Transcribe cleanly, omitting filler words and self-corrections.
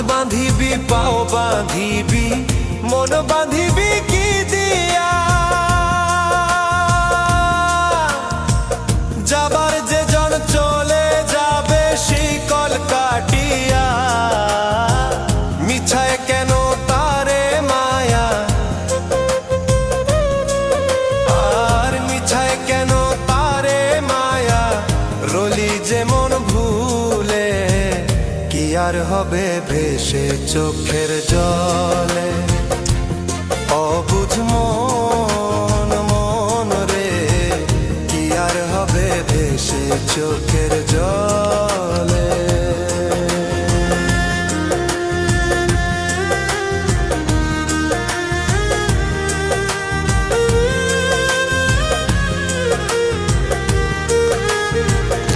বাঁধিবি পাও বাঁধিবি মন বাঁধিবি কি দিয়া? যাবার যে জন চলে যাবে শিকল কাটিয়া, মিছায় কেন তারে মায়া, আর মিছায় কেন তারে মায়া, রলি যেমন ভুলে কি আর হবে ভেসে চোখের জলে। অবুঝ মন মন রে কি আর হবে ভেসে চোখের জলে।